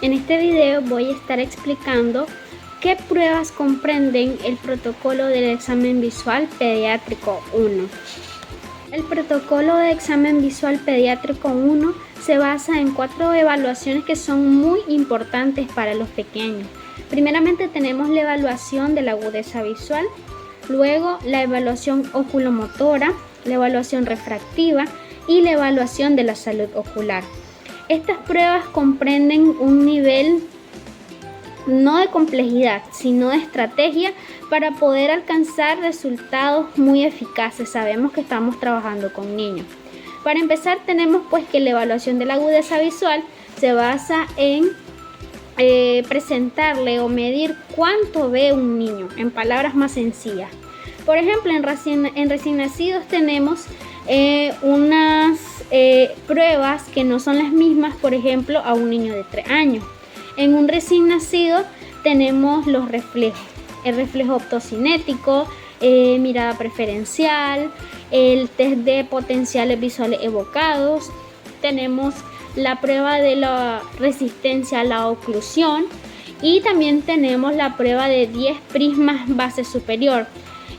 en este video voy a estar explicando qué pruebas comprenden el protocolo del examen visual pediátrico 1. El protocolo de examen visual pediátrico 1 se basa en 4 evaluaciones que son muy importantes para los pequeños. Primeramente tenemos la evaluación de la agudeza visual, luego la evaluación oculomotora, la evaluación refractiva y la evaluación de la salud ocular. Estas pruebas comprenden un nivel no de complejidad, sino de estrategia para poder alcanzar resultados muy eficaces. Sabemos que estamos trabajando con niños. Para empezar, tenemos pues que la evaluación de la agudeza visual se basa en presentarle o medir cuánto ve un niño, en palabras más sencillas. Por ejemplo, en recién nacidos tenemos unas pruebas que no son las mismas, por ejemplo, a un niño de 3 años. En un recién nacido tenemos los reflejos, el reflejo optocinético, mirada preferencial, el test de potenciales visuales evocados, tenemos la prueba de la resistencia a la oclusión y también tenemos la prueba de 10 prismas base superior.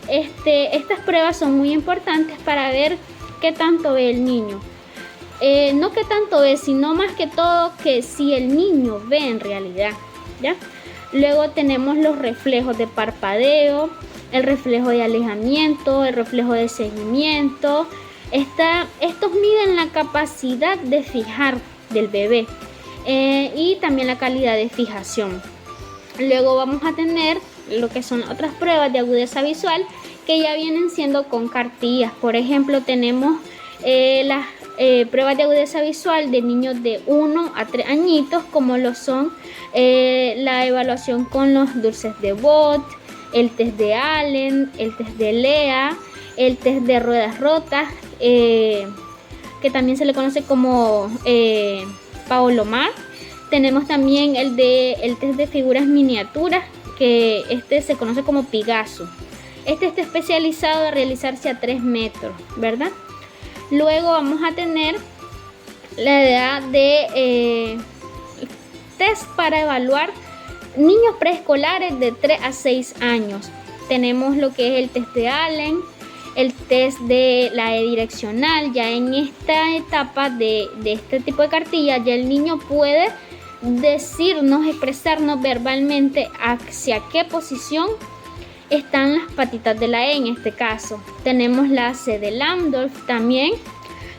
Estas pruebas son muy importantes para ver qué tanto ve el niño. No qué tanto ve, sino más que todo que si el niño ve en realidad, ¿ya? Luego tenemos los reflejos de parpadeo, el reflejo de alejamiento, el reflejo de seguimiento. Estos miden la capacidad de fijar del bebé y también la calidad de fijación. Luego vamos a tener lo que son otras pruebas de agudeza visual que ya vienen siendo con cartillas. Por ejemplo, tenemos las pruebas de agudeza visual de niños de 1 a 3 añitos, como lo son la evaluación con los dulces de Bott, el test de Allen, el test de Lea, el test de ruedas rotas, que también se le conoce como Paolomar. Tenemos también el test de figuras miniaturas, que se conoce como Pigasso. Está especializado en realizarse a 3 metros, ¿verdad? Luego vamos a tener la edad de test para evaluar niños preescolares de 3 a 6 años. Tenemos lo que es el test de Allen, el test de la direccional. Ya en esta etapa de este tipo de cartilla, ya el niño puede decirnos, expresarnos verbalmente hacia qué posición están las patitas de la E en este caso. Tenemos la C de Lambdorff también.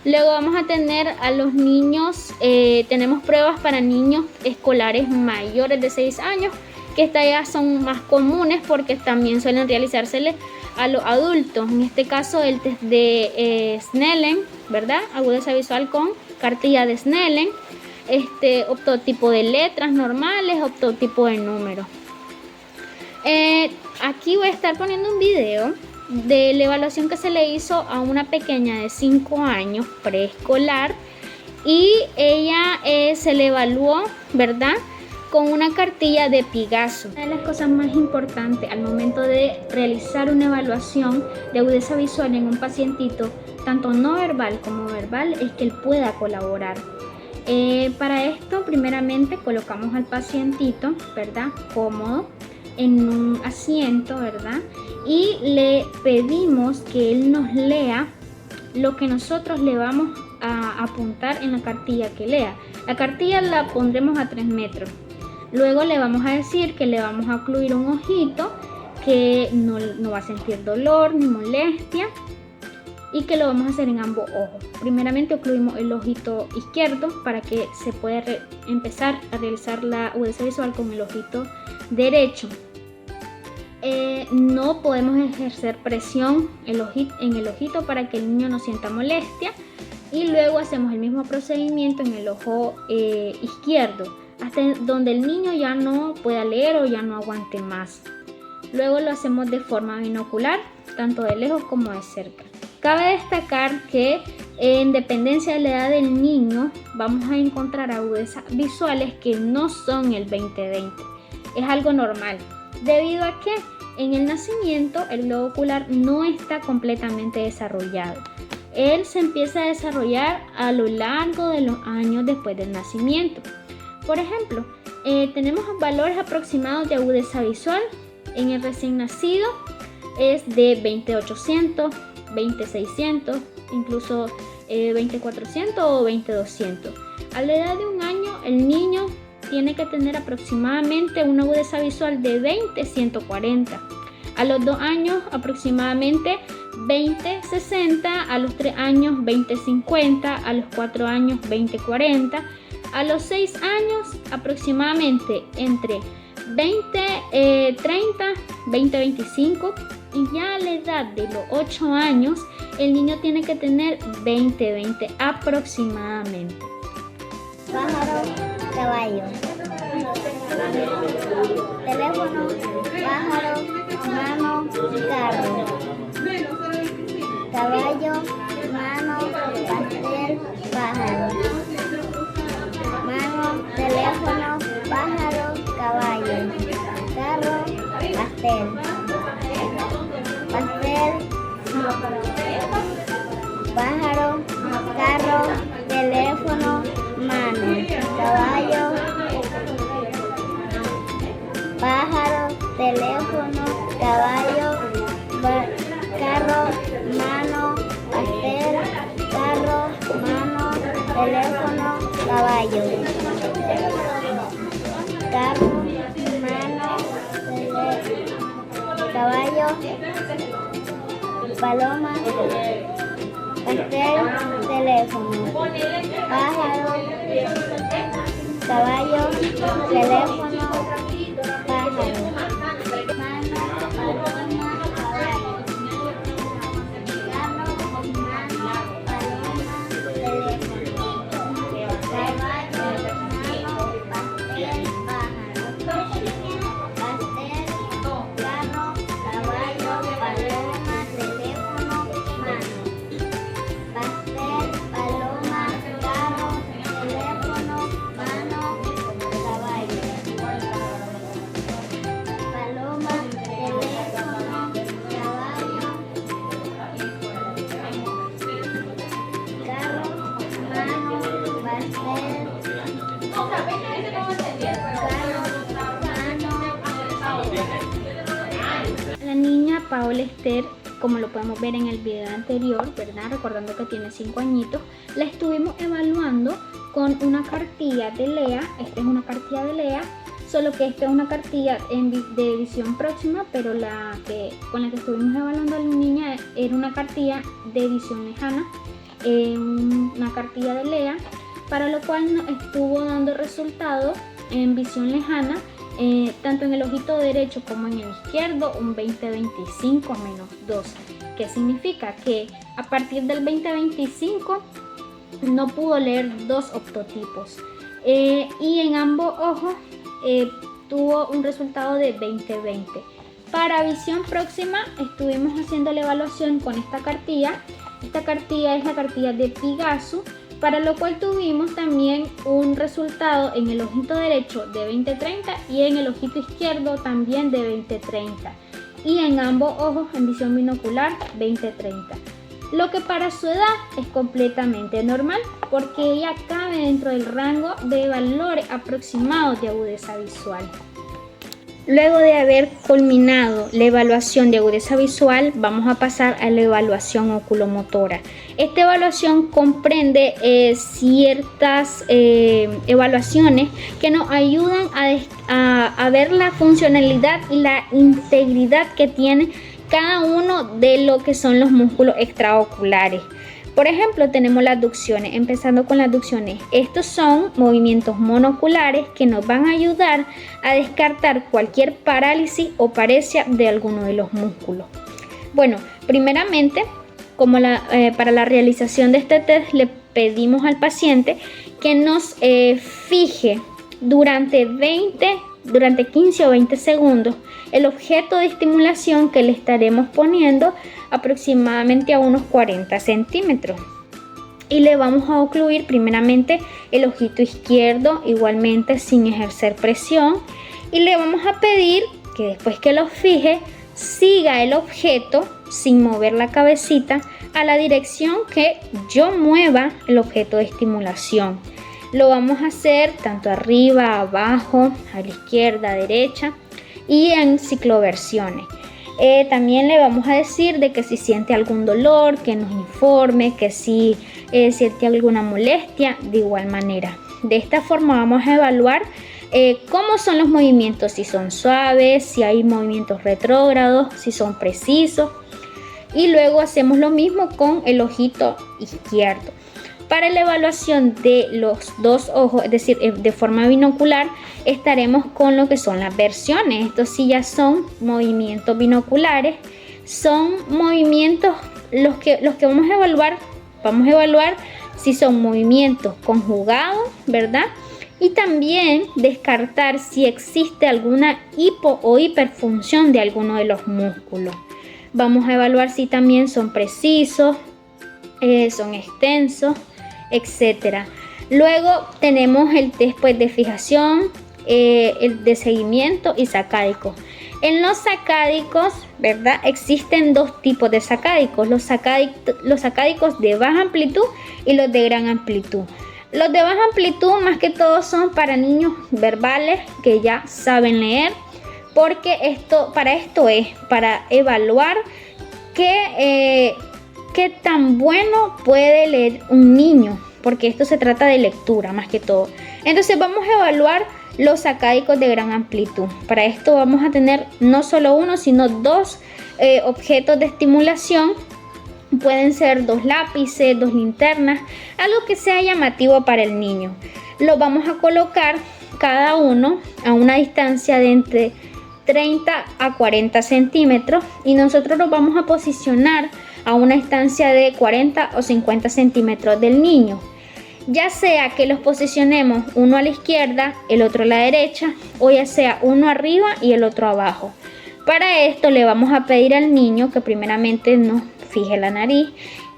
Luego vamos a tener a los niños, tenemos pruebas para niños escolares mayores de 6 años, que estas ya son más comunes porque también suelen realizárseles a los adultos. En este caso el test de Snellen, ¿verdad? Agudeza visual con cartilla de Snellen, optotipo de letras normales, optotipo de números. Aquí voy a estar poniendo un video de la evaluación que se le hizo a una pequeña de 5 años preescolar y ella se le evaluó, ¿verdad?, con una cartilla de Pigasso. Una de las cosas más importantes al momento de realizar una evaluación de agudeza visual en un pacientito, tanto no verbal como verbal, es que él pueda colaborar. Para esto, primeramente colocamos al pacientito, ¿verdad?, cómodo en un asiento, ¿verdad?, y le pedimos que él nos lea lo que nosotros le vamos a apuntar en la cartilla que lea. La cartilla la pondremos a 3 metros. Luego le vamos a decir que le vamos a ocluir un ojito, que no va a sentir dolor ni molestia y que lo vamos a hacer en ambos ojos. Primeramente ocluimos el ojito izquierdo para que se pueda empezar a realizar la agudeza visual con el ojito derecho. No podemos ejercer presión en el ojito para que el niño no sienta molestia, y luego hacemos el mismo procedimiento en el ojo izquierdo hasta donde el niño ya no pueda leer o ya no aguante más. Luego lo hacemos de forma binocular, tanto de lejos como de cerca. Cabe destacar que en dependencia de la edad del niño vamos a encontrar agudezas visuales que no son el 20-20. Es algo normal, debido a que en el nacimiento el globo ocular no está completamente desarrollado. Él se empieza a desarrollar a lo largo de los años después del nacimiento. Por ejemplo, tenemos valores aproximados de agudeza visual. En el recién nacido es de 20.800, 20.600, incluso 20.400 o 20.200. A la edad de 1 año, el niño tiene que tener aproximadamente una agudeza visual de 20.140. A los 2 años, aproximadamente 20.60. A los 3 años, 20.50. A los 4 años, 20.40. A los 6 años, aproximadamente entre 20.30, 20.25. Y ya a la edad de los 8 años, el niño tiene que tener 20.20 aproximadamente. Pájaro, caballo. Teléfono, pájaro, mano, carro. Caballo, mano, pastel, pájaro. Mano, teléfono, pájaro, caballo. Carro, pastel. Pastel, pájaro, carro, teléfono, mano, caballo, pájaro, teléfono, caballo, carro, mano, pastel, carro, mano, teléfono, caballo, carro, mano, caballo, paloma, pastel, teléfono, pájaro, caballo, teléfono, pájaro, mano, paloma, caballo, carro, mano, paloma, teléfono, caballo, mano, pastel, pájaro, pastel, carro, caballo, paloma, teléfono, mano. Pastel, paloma, carro, teléfono, mano, caballo. Paloma, teléfono, caballo, carro, mano, pastel, La niña Paola Esther, como lo podemos ver en el video anterior, ¿verdad? Recordando que tiene 5 añitos, la estuvimos evaluando con una cartilla de Lea. Esta es una cartilla de Lea, solo que esta es una cartilla de visión próxima, pero con la que estuvimos evaluando a la niña era una cartilla de visión lejana, una cartilla de Lea, para lo cual nos estuvo dando resultado en visión lejana, tanto en el ojito derecho como en el izquierdo, un 20/25 menos 2. ¿Qué significa? Que a partir del 20/25 no pudo leer 2 octotipos, y en ambos ojos tuvo un resultado de 20/20. Para visión próxima estuvimos haciendo la evaluación con esta cartilla. Esta cartilla es la cartilla de Pigasu, para lo cual tuvimos también un resultado en el ojito derecho de 20/30 y en el ojito izquierdo también de 20/30, y en ambos ojos en visión binocular 20/30, lo que para su edad es completamente normal porque ella cabe dentro del rango de valores aproximados de agudeza visual. Luego de haber culminado la evaluación de agudeza visual, vamos a pasar a la evaluación oculomotora. Esta evaluación comprende ciertas evaluaciones que nos ayudan a ver la funcionalidad y la integridad que tiene cada uno de lo que son los músculos extraoculares. Por ejemplo, tenemos las aducciones. Empezando con las aducciones, estos son movimientos monoculares que nos van a ayudar a descartar cualquier parálisis o paresia de alguno de los músculos. Bueno, primeramente, para la realización de este test, le pedimos al paciente que nos fije durante 15 o 20 segundos el objeto de estimulación que le estaremos poniendo aproximadamente a unos 40 centímetros, y le vamos a ocluir primeramente el ojito izquierdo, igualmente sin ejercer presión, y le vamos a pedir que después que lo fije siga el objeto sin mover la cabecita a la dirección que yo mueva el objeto de estimulación. Lo vamos a hacer tanto arriba, abajo, a la izquierda, derecha y en cicloversiones. También le vamos a decir de que si siente algún dolor, que nos informe, que si siente alguna molestia, de igual manera. De esta forma vamos a evaluar cómo son los movimientos, si son suaves, si hay movimientos retrógrados, si son precisos. Y luego hacemos lo mismo con el ojito izquierdo. Para la evaluación de los dos ojos, es decir, de forma binocular, estaremos con lo que son las versiones. Estos sí ya son movimientos binoculares, son movimientos los que vamos a evaluar. Vamos a evaluar si son movimientos conjugados, ¿verdad? Y también descartar si existe alguna hipo o hiperfunción de alguno de los músculos. Vamos a evaluar si también son precisos, son extensos, etc. Luego tenemos el test de fijación, el de seguimiento y sacádicos. En los sacádicos, ¿verdad? Existen dos tipos de sacádicos, los sacádicos de baja amplitud y los de gran amplitud. Los de baja amplitud más que todo son para niños verbales que ya saben leer, porque para esto es para evaluar qué tan bueno puede leer un niño, porque esto se trata de lectura más que todo. Entonces vamos a evaluar los sacádicos de gran amplitud. Para esto vamos a tener no solo uno, sino dos objetos de estimulación. Pueden ser 2 lápices, 2 linternas, algo que sea llamativo para el niño. Lo vamos a colocar cada uno a una distancia de entre 30 a 40 centímetros y nosotros los vamos a posicionar a una distancia de 40 o 50 centímetros del niño. Ya sea que los posicionemos uno a la izquierda, el otro a la derecha, o ya sea uno arriba y el otro abajo. Para esto le vamos a pedir al niño que primeramente nos fije la nariz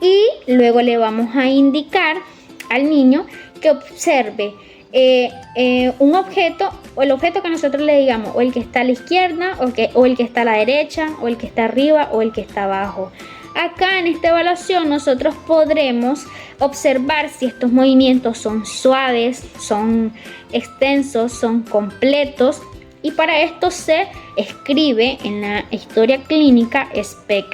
y luego le vamos a indicar al niño que observe un objeto, o el objeto que nosotros le digamos, o el que está a la izquierda, o el que está a la derecha, o el que está arriba, o el que está abajo. Acá en esta evaluación nosotros podremos observar si estos movimientos son suaves, son extensos, son completos, y para esto se escribe en la historia clínica SPEC.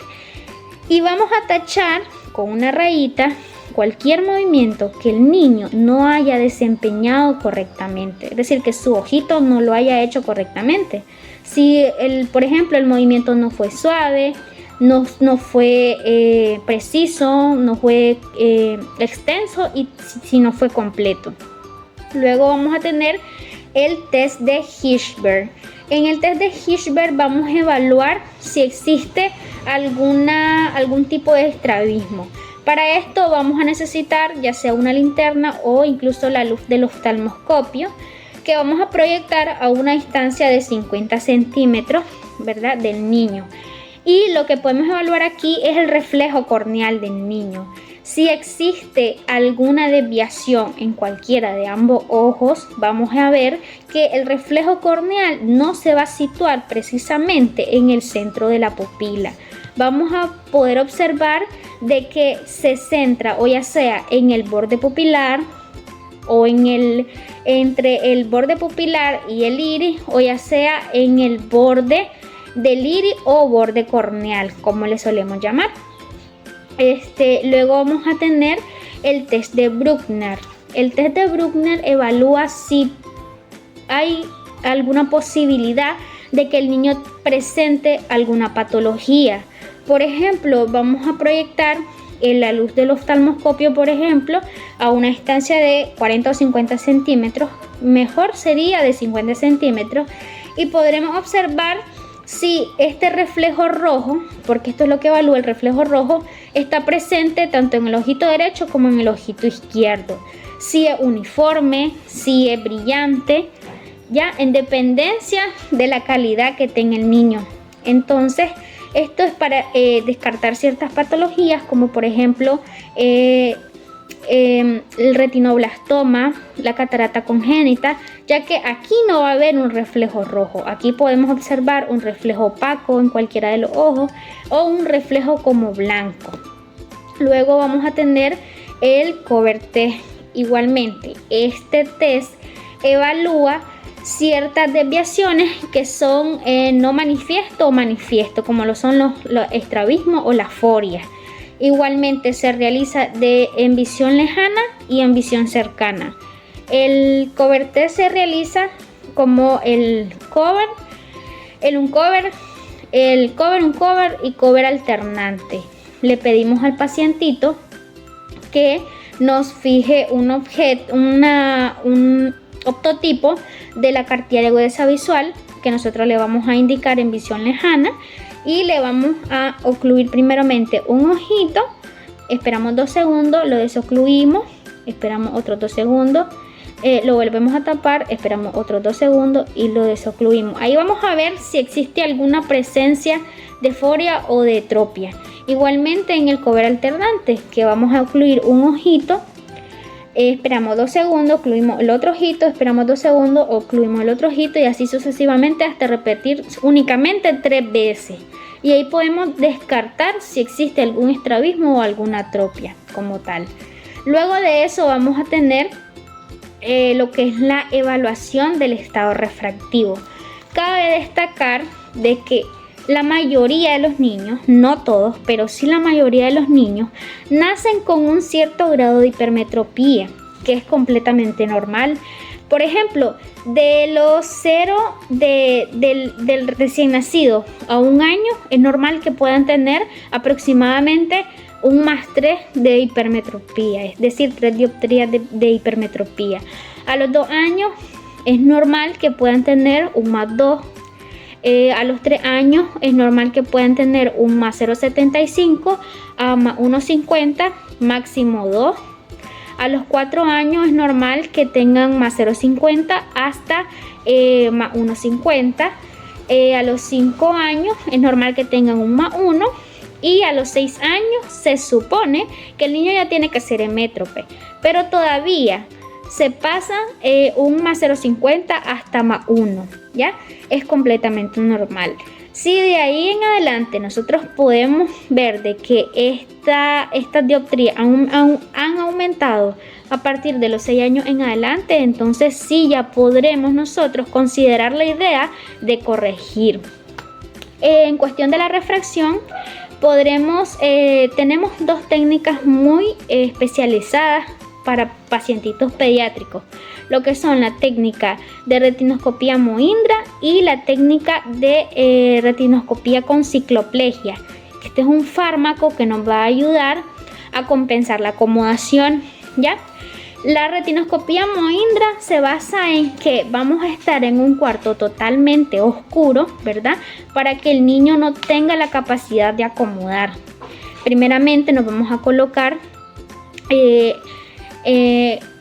Y vamos a tachar con una rayita cualquier movimiento que el niño no haya desempeñado correctamente, es decir, que su ojito no lo haya hecho correctamente. Si por ejemplo el movimiento no fue suave, no fue preciso, no fue extenso y si no fue completo. Luego vamos a tener el test de Hirschberg. En el test de Hirschberg vamos a evaluar si existe algún tipo de estrabismo. Para esto vamos a necesitar ya sea una linterna o incluso la luz del oftalmoscopio, que vamos a proyectar a una distancia de 50 centímetros, ¿verdad?, del niño. Y lo que podemos evaluar aquí es el reflejo corneal del niño. Si existe alguna desviación en cualquiera de ambos ojos, vamos a ver que el reflejo corneal no se va a situar precisamente en el centro de la pupila. Vamos a poder observar de que se centra o ya sea en el borde pupilar o entre el borde pupilar y el iris, o ya sea en el borde del iris o borde corneal, como le solemos llamar. Luego vamos a tener el test de Bruckner. El test de Bruckner evalúa si hay alguna posibilidad de que el niño presente alguna patología. Por ejemplo, vamos a proyectar la luz del oftalmoscopio, por ejemplo, a una distancia de 40 o 50 centímetros. Mejor sería de 50 centímetros. Y podremos observar si este reflejo rojo, porque esto es lo que evalúa el reflejo rojo, está presente tanto en el ojito derecho como en el ojito izquierdo. Si es uniforme, si es brillante, ya en dependencia de la calidad que tenga el niño. Entonces, esto es para descartar ciertas patologías como por ejemplo el retinoblastoma, la catarata congénita, ya que aquí no va a haber un reflejo rojo. Aquí podemos observar un reflejo opaco en cualquiera de los ojos o un reflejo como blanco. Luego vamos a tener el cover test. Igualmente, este test evalúa ciertas desviaciones que son no manifiesto o manifiesto, como lo son los estrabismos o las forias. Igualmente se realiza en visión lejana y en visión cercana. El cover test se realiza como el cover, el uncover, el cover, uncover y cover alternante. Le pedimos al pacientito que nos fije un optotipo de la cartilla de agudeza visual que nosotros le vamos a indicar en visión lejana y le vamos a ocluir primeramente un ojito, esperamos 2 segundos, lo desocluimos, esperamos otros 2 segundos, lo volvemos a tapar, esperamos otros 2 segundos y lo desocluimos. Ahí vamos a ver si existe alguna presencia de foria o de etropia. Igualmente en el cover alternante, que vamos a ocluir un ojito, esperamos 2 segundos, ocluimos el otro ojito, esperamos 2 segundos, ocluimos el otro ojito y así sucesivamente hasta repetir únicamente 3 veces. Y ahí podemos descartar si existe algún estrabismo o alguna atropia como tal. Luego de eso vamos a tener lo que es la evaluación del estado refractivo. Cabe destacar de que la mayoría de los niños, no todos, pero sí la mayoría de los niños, nacen con un cierto grado de hipermetropía, que es completamente normal. Por ejemplo, de los 0 del recién nacido a 1 año, es normal que puedan tener aproximadamente un +3 de hipermetropía, es decir, 3 dioptrías de hipermetropía. A los 2 años es normal que puedan tener un +2. A los 3 años es normal que puedan tener un +0,75 a +1,50, máximo 2. A los 4 años es normal que tengan +0,50 hasta +1,50. A los 5 años es normal que tengan un +1. Y a los 6 años se supone que el niño ya tiene que ser hemétrope, pero todavía se pasa un +0,50 hasta +1, ¿ya? Es completamente normal. Si de ahí en adelante nosotros podemos ver de que estas dioptrías han aumentado a partir de los 6 años en adelante, entonces sí ya podremos nosotros considerar la idea de corregir. En cuestión de la refracción, tenemos 2 técnicas muy especializadas para pacientitos pediátricos, lo que son la técnica de retinoscopía Mohindra y la técnica de retinoscopía con cicloplegia. Este es un fármaco que nos va a ayudar a compensar la acomodación, ¿ya? La retinoscopía Mohindra se basa en que vamos a estar en un cuarto totalmente oscuro, ¿verdad? Para que el niño no tenga la capacidad de acomodar. Primeramente nos vamos a colocar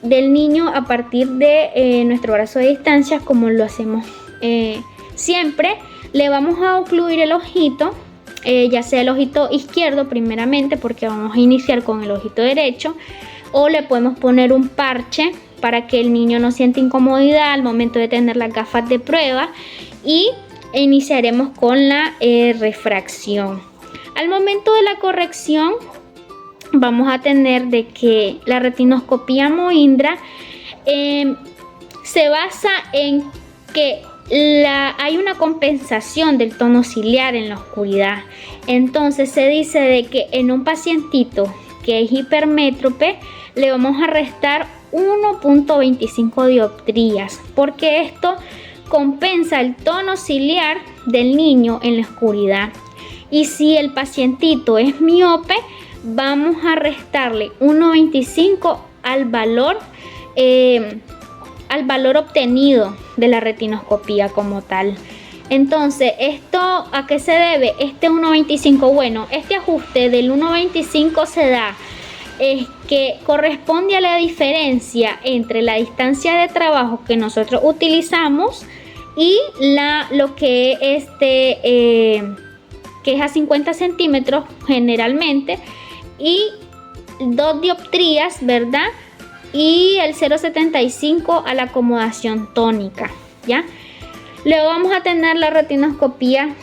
del niño a partir de nuestro brazo de distancia, como lo hacemos siempre. Le vamos a ocluir el ojito, ya sea el ojito izquierdo primeramente, porque vamos a iniciar con el ojito derecho, o le podemos poner un parche para que el niño no sienta incomodidad al momento de tener las gafas de prueba, y iniciaremos con la refracción. Al momento de la corrección vamos a tener de que la retinoscopía Mohindra se basa en que hay una compensación del tono ciliar en la oscuridad. Entonces se dice de que en un pacientito que es hipermétrope le vamos a restar 1.25 dioptrías, porque esto compensa el tono ciliar del niño en la oscuridad. Y si el pacientito es miope, vamos a restarle 1.25 al valor obtenido de la retinoscopía como tal. Entonces, ¿esto a qué se debe? Este 1.25, bueno, este ajuste del 1.25 se da que corresponde a la diferencia entre la distancia de trabajo que nosotros utilizamos y lo que es a 50 centímetros generalmente, y 2 dioptrías, ¿verdad? Y el 0.75 a la acomodación tónica, ¿ya? Luego vamos a tener la retinoscopía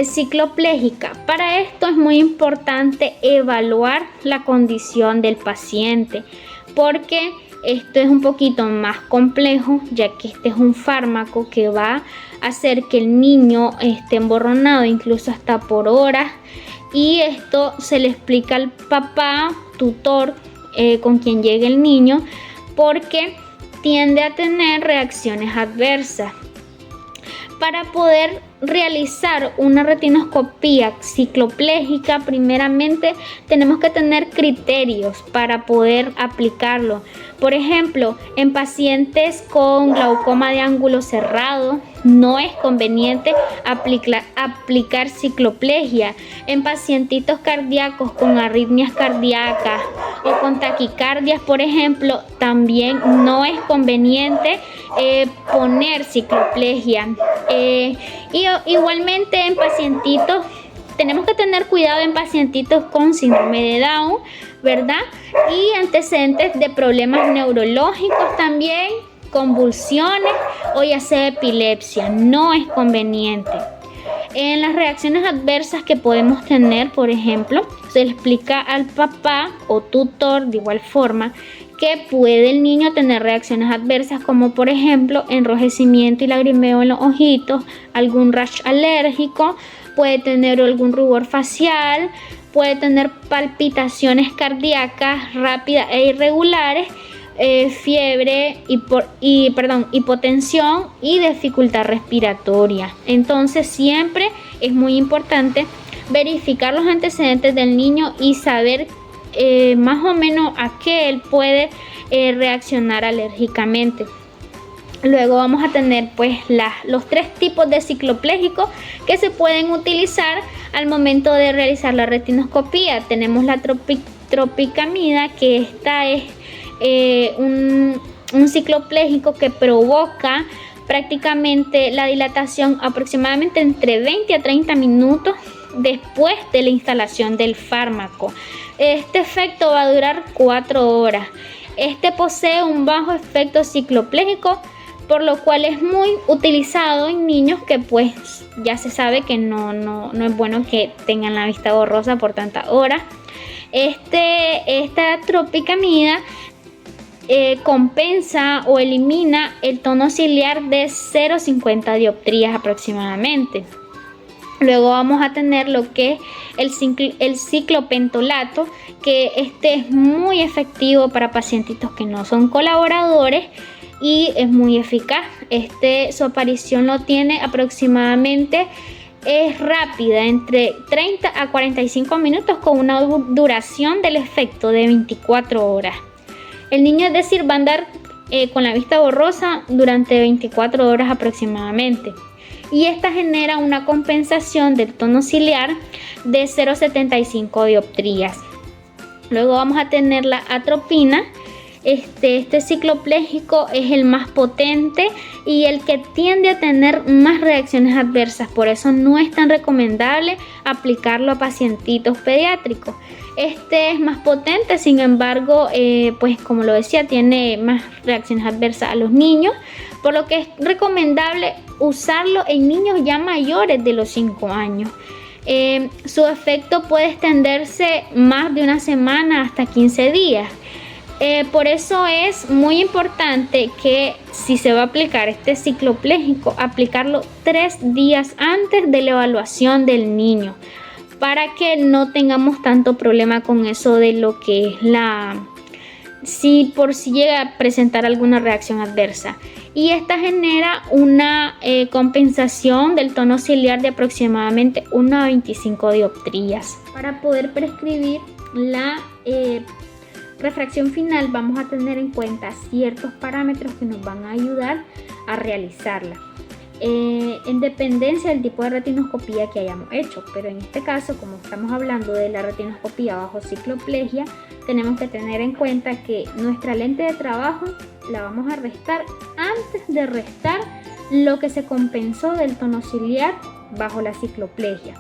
cicloplégica. Para esto es muy importante evaluar la condición del paciente, porque esto es un poquito más complejo, ya que este es un fármaco que va a hacer que el niño esté emborronado incluso hasta por horas, y esto se le explica al papá, tutor, con quien llegue el niño, porque tiende a tener reacciones adversas. Para poder realizar una retinoscopía cicloplégica, primeramente tenemos que tener criterios para poder aplicarlo. Por ejemplo, en pacientes con glaucoma de ángulo cerrado no es conveniente aplicar cicloplegia. En pacientitos cardíacos con arritmias cardíacas o con taquicardias, por ejemplo, también no es conveniente poner cicloplegia. Igualmente en pacientitos, tenemos que tener cuidado en pacientitos con síndrome de Down, ¿verdad? Y antecedentes de problemas neurológicos también, convulsiones o ya sea epilepsia, no es conveniente. En las reacciones adversas que podemos tener, por ejemplo, se le explica al papá o tutor de igual forma que puede el niño tener reacciones adversas, como por ejemplo enrojecimiento y lagrimeo en los ojitos, algún rash alérgico, puede tener algún rubor facial, puede tener palpitaciones cardíacas rápidas e irregulares, fiebre, hipotensión y dificultad respiratoria. Entonces siempre es muy importante verificar los antecedentes del niño y saber más o menos a qué él puede reaccionar alérgicamente. Luego vamos a tener pues los 3 tipos de ciclopléjicos que se pueden utilizar al momento de realizar la retinoscopía. Tenemos la tropicamida, que esta es un ciclopléjico que provoca prácticamente la dilatación aproximadamente entre 20 a 30 minutos después de la instalación del fármaco. Este efecto va a durar 4 horas. Este posee un bajo efecto ciclopléjico, por lo cual es muy utilizado en niños que pues ya se sabe que no es bueno que tengan la vista borrosa por tantas horas. Esta tropicamida compensa o elimina el tono ciliar de 0,50 dioptrías aproximadamente. Luego vamos a tener lo que es el ciclopentolato, que este es muy efectivo para pacientitos que no son colaboradores y es muy eficaz. Su aparición lo tiene aproximadamente, es rápida, entre 30 a 45 minutos, con una duración del efecto de 24 horas. El niño, es decir, va a andar con la vista borrosa durante 24 horas aproximadamente. Y esta genera una compensación del tono ciliar de 0,75 dioptrías. Luego vamos a tener la atropina. Este ciclopléjico es el más potente y el que tiende a tener más reacciones adversas. Por eso no es tan recomendable aplicarlo a pacientitos pediátricos. Este es más potente, sin embargo, pues como lo decía, tiene más reacciones adversas a los niños, por lo que es recomendable usarlo en niños ya mayores de los 5 años. Su efecto puede extenderse más de una semana hasta 15 días. Por eso es muy importante que si se va a aplicar este ciclopléjico, aplicarlo 3 días antes de la evaluación del niño, para que no tengamos tanto problema con eso de lo que es si llega a presentar alguna reacción adversa. Y esta genera una compensación del tono ciliar de aproximadamente 1 a 25 dioptrías. Para poder prescribir la refracción final, vamos a tener en cuenta ciertos parámetros que nos van a ayudar a realizarla, en dependencia del tipo de retinoscopía que hayamos hecho. Pero en este caso, como estamos hablando de la retinoscopía bajo cicloplegia, tenemos que tener en cuenta que nuestra lente de trabajo la vamos a restar antes de restar lo que se compensó del tono ciliar bajo la cicloplegia.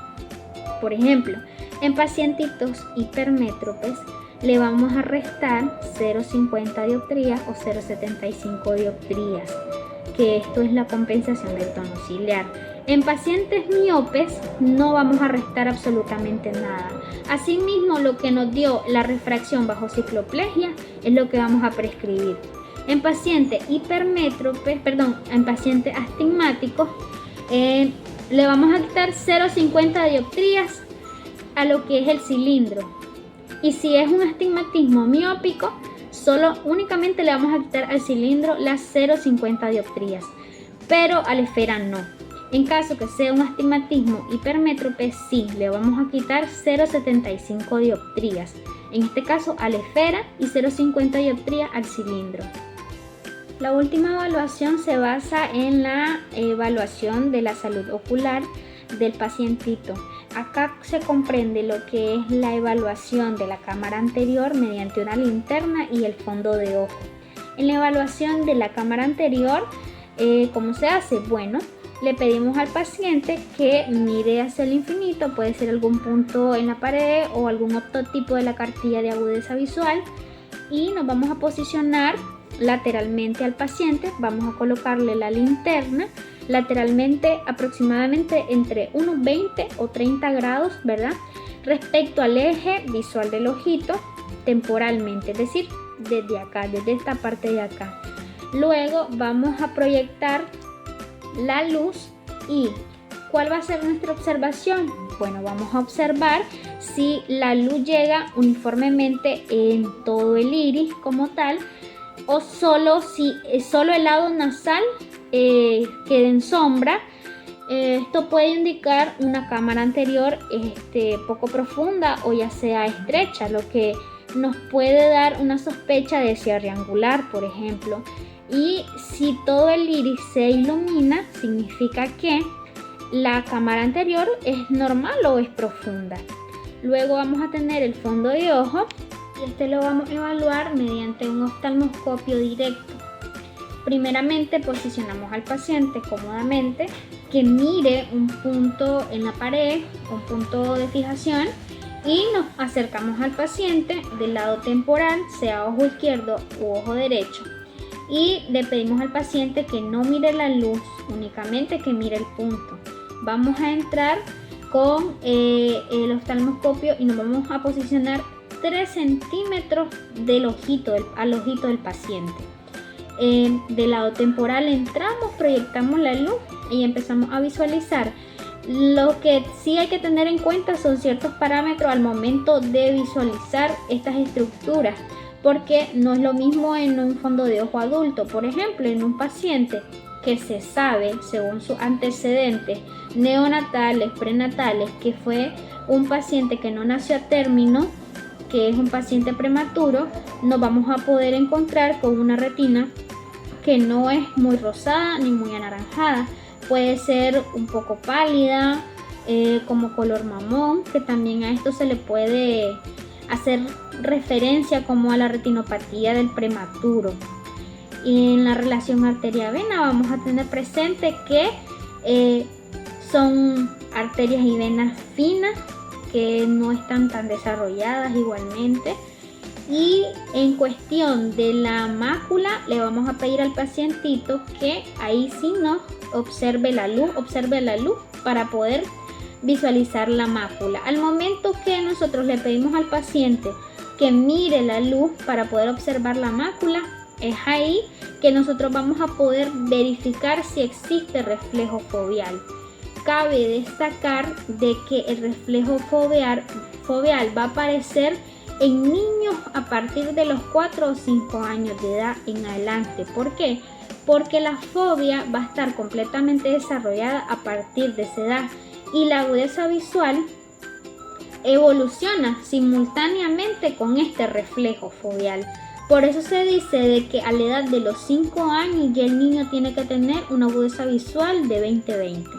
Por ejemplo, en pacientitos hipermétropes le vamos a restar 0,50 dioptrías o 0,75 dioptrías, que esto es la compensación del tono ciliar. En pacientes miopes no vamos a restar absolutamente nada. Asimismo, lo que nos dio la refracción bajo cicloplegia es lo que vamos a prescribir. En pacientes en pacientes astigmáticos, le vamos a quitar 0,50 dioptrías a lo que es el cilindro. Y si es un astigmatismo miópico, únicamente le vamos a quitar al cilindro las 0,50 dioptrías, pero a la esfera no. En caso que sea un astigmatismo hipermétrope, sí, le vamos a quitar 0,75 dioptrías, en este caso a la esfera, y 0,50 dioptrías al cilindro. La última evaluación se basa en la evaluación de la salud ocular del pacientito. Acá se comprende lo que es la evaluación de la cámara anterior mediante una linterna y el fondo de ojo. En la evaluación de la cámara anterior, ¿cómo se hace? Bueno, le pedimos al paciente que mire hacia el infinito, puede ser algún punto en la pared o algún octotipo de la cartilla de agudeza visual, y nos vamos a posicionar lateralmente al paciente. Vamos a colocarle la linterna lateralmente aproximadamente entre unos 20 o 30 grados, ¿verdad? Respecto al eje visual del ojito, temporalmente, es decir, desde acá, desde esta parte de acá. Luego vamos a proyectar la luz. ¿Y cuál va a ser nuestra observación? Bueno, vamos a observar si la luz llega uniformemente en todo el iris como tal, o solo el lado nasal queda en sombra. Esto puede indicar una cámara anterior poco profunda o ya sea estrecha, lo que nos puede dar una sospecha de cierre angular, por ejemplo. Y si todo el iris se ilumina, significa que la cámara anterior es normal o es profunda. Luego vamos a tener el fondo de ojo, y lo vamos a evaluar mediante un oftalmoscopio directo. Primeramente posicionamos al paciente cómodamente, que mire un punto en la pared, un punto de fijación, y nos acercamos al paciente del lado temporal, sea ojo izquierdo u ojo derecho, y le pedimos al paciente que no mire la luz, únicamente que mire el punto. Vamos a entrar con el oftalmoscopio y nos vamos a posicionar 3 centímetros al ojito del paciente. Del lado temporal entramos, proyectamos la luz y empezamos a visualizar. Lo que sí hay que tener en cuenta son ciertos parámetros al momento de visualizar estas estructuras, porque no es lo mismo en un fondo de ojo adulto. Por ejemplo, en un paciente que se sabe, según sus antecedentes neonatales, prenatales, que fue un paciente que no nació a término, que es un paciente prematuro, nos vamos a poder encontrar con una retina que no es muy rosada ni muy anaranjada. Puede ser un poco pálida, como color mamón, que también a esto se le puede hacer referencia como a la retinopatía del prematuro. Y en la relación arteria-vena vamos a tener presente que son arterias y venas finas, que no están tan desarrolladas igualmente. Y en cuestión de la mácula, le vamos a pedir al pacientito que ahí sí nos observe la luz para poder visualizar la mácula. Al momento que nosotros le pedimos al paciente que mire la luz para poder observar la mácula, es ahí que nosotros vamos a poder verificar si existe reflejo foveal. Cabe destacar de que el reflejo foveal va a aparecer en niños a partir de los 4 o 5 años de edad en adelante. ¿Por qué? Porque la fobia va a estar completamente desarrollada a partir de esa edad, y la agudeza visual evoluciona simultáneamente con este reflejo foveal. Por eso se dice de que a la edad de los 5 años ya el niño tiene que tener una agudeza visual de 20/20.